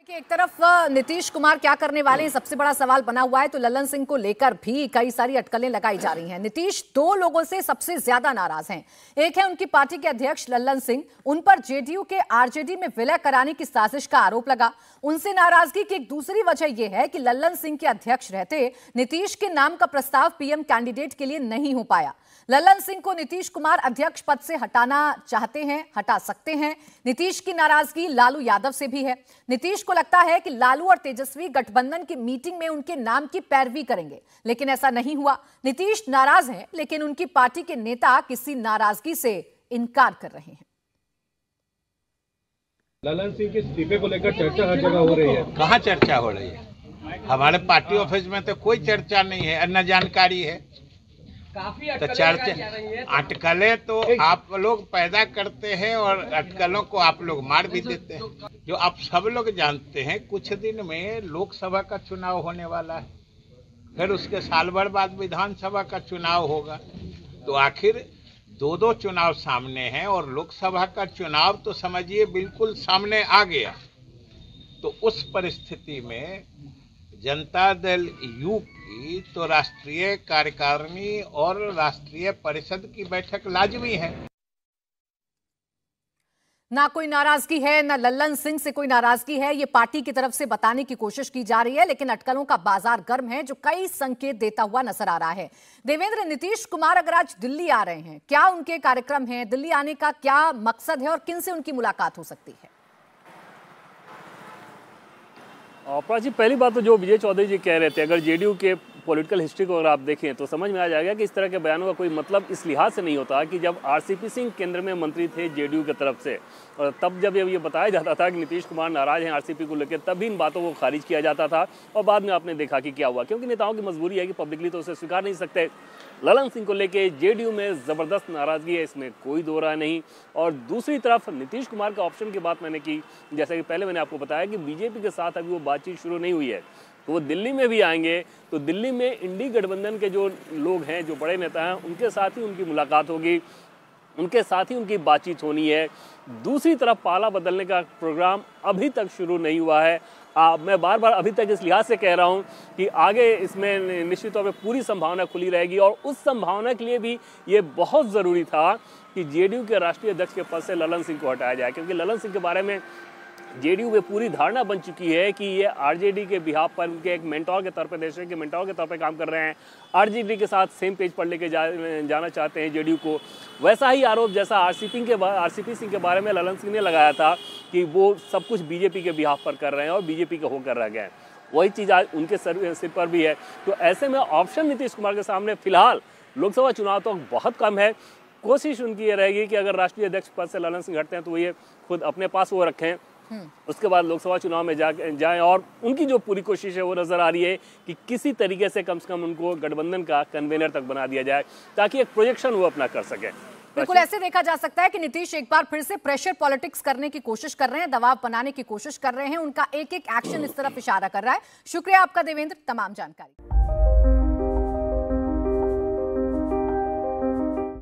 कि एक तरफ नीतीश कुमार क्या करने वाले हैं, सबसे बड़ा सवाल बना हुआ है। तो लल्लन सिंह को लेकर भी कई सारी अटकलें लगाई जा रही हैं। नीतीश दो लोगों से सबसे ज्यादा नाराज हैं। एक है उनकी पार्टी के अध्यक्ष लल्लन सिंह, उन पर जेडीयू के आरजेडी में विलय कराने की साजिश का आरोप लगा। उनसे नाराजगी की एक दूसरी वजह यह है कि लल्लन सिंह के अध्यक्ष रहते नीतीश के नाम का प्रस्ताव पीएम कैंडिडेट के लिए नहीं हो पाया। लल्लन सिंह को नीतीश कुमार अध्यक्ष पद से हटाना चाहते हैं, हटा सकते हैं। नीतीश की नाराजगी लालू यादव से भी है। नीतीश को लगता है कि लालू और तेजस्वी गठबंधन की मीटिंग में उनके नाम की पैरवी करेंगे, लेकिन ऐसा नहीं हुआ। नीतीश नाराज हैं, लेकिन उनकी पार्टी के नेता किसी नाराजगी से इनकार कर रहे हैं। लल्लन सिंह के इस्तीफे को लेकर चर्चा हर जगह हो रही है। कहाँ चर्चा हो रही है? हमारे पार्टी ऑफिस में तो कोई चर्चा नहीं है, न जानकारी है। तो चर्चा अटकलें तो आप लोग पैदा करते हैं और अटकलों को आप लोग मार भी देते हैं। जो आप सब लोग जानते हैं, कुछ दिन में लोकसभा का चुनाव होने वाला है, फिर उसके साल भर बाद विधानसभा का चुनाव होगा। तो आखिर दो चुनाव सामने हैं और लोकसभा का चुनाव तो समझिए बिल्कुल सामने आ गया। तो उस परिस्थिति में जनता दल यू की तो राष्ट्रीय कार्यकारिणी और राष्ट्रीय परिषद की बैठक लाजमी है। ना कोई नाराजगी है, ना लल्लन सिंह से कोई नाराजगी है, ये पार्टी की तरफ से बताने की कोशिश की जा रही है। लेकिन अटकलों का बाजार गर्म है, जो कई संकेत देता हुआ नजर आ रहा है। देवेंद्र, नीतीश कुमार अगर आज दिल्ली आ रहे हैं, क्या उनके कार्यक्रम हैं? दिल्ली आने का क्या मकसद है और किन से उनकी मुलाकात हो सकती है? अपरा जी, पहली बात तो जो विजय चौधरी जी कह रहे थे, अगर जेडीयू के पॉलिटिकल हिस्ट्री को अगर आप देखें तो समझ में आ जाएगा कि इस तरह के बयानों का कोई मतलब इस लिहाज से नहीं होता कि जब आरसीपी सिंह केंद्र में मंत्री थे जेडीयू की तरफ से, और तब जब ये बताया जाता था कि नीतीश कुमार नाराज हैं आरसीपी को लेकर, तब भी इन बातों को खारिज किया जाता था। और बाद में आपने देखा कि क्या हुआ, क्योंकि नेताओं की मजबूरी है कि पब्लिकली तो उसे स्वीकार नहीं सकते। लल्लन सिंह को लेकर जेडीयू में ज़बरदस्त नाराजगी है, इसमें कोई दो राय नहीं। और दूसरी तरफ नीतीश कुमार के ऑप्शन की बात मैंने की, जैसा कि पहले मैंने आपको बताया कि बीजेपी के साथ अभी वो बातचीत शुरू नहीं हुई है, तो वो दिल्ली में भी आएंगे। तो दिल्ली में इंडी गठबंधन के जो लोग हैं, जो बड़े नेता हैं, उनके साथ ही उनकी मुलाकात होगी, उनके साथ ही उनकी बातचीत होनी है। दूसरी तरफ पाला बदलने का प्रोग्राम अभी तक शुरू नहीं हुआ है। मैं बार बार अभी तक इस लिहाज से कह रहा हूं कि आगे इसमें निश्चित तौर पे पूरी संभावना खुली रहेगी। और उस संभावना के लिए भी ये बहुत ज़रूरी था कि जेडीयू के राष्ट्रीय अध्यक्ष के पद से लल्लन सिंह को हटाया जाए, क्योंकि लल्लन सिंह के बारे में जेडीयू में पूरी धारणा बन चुकी है कि ये आरजेडी के बिहाफ पर उनके एक मेंटोर के तौर पर, देश के मेंटोर के तौर पर काम कर रहे हैं। आरजेडी के साथ सेम पेज पर लेके जाना चाहते हैं जेडीयू को। वैसा ही आरोप जैसा आरसीपी सिंह के बारे में लल्लन सिंह ने लगाया था कि वो सब कुछ बीजेपी के बिहाफ पर कर रहे हैं और बीजेपी के होकर रह गए, वही चीज़ आज उनके सिर पर भी है। तो ऐसे में ऑप्शन नीतीश कुमार के सामने फिलहाल लोकसभा चुनाव तो बहुत कम है। कोशिश उनकी ये रहेगी कि अगर राष्ट्रीय अध्यक्ष पद से लल्लन सिंह हटते हैं तो वो ये खुद अपने पास वो रखें, उसके बाद लोकसभा चुनाव में जाएं। और उनकी जो पूरी कोशिश है वो नजर आ रही है कि किसी तरीके से कम उनको गठबंधन का कन्वेनर तक बना दिया जाए, ताकि एक प्रोजेक्शन वो अपना कर सके। बिल्कुल ऐसे देखा जा सकता है कि नीतीश एक बार फिर से प्रेशर पॉलिटिक्स करने की कोशिश कर रहे हैं, दबाव बनाने की कोशिश कर रहे हैं। उनका एक एक एक्शन इस तरफ इशारा कर रहा है। शुक्रिया आपका देवेंद्र, तमाम जानकारी।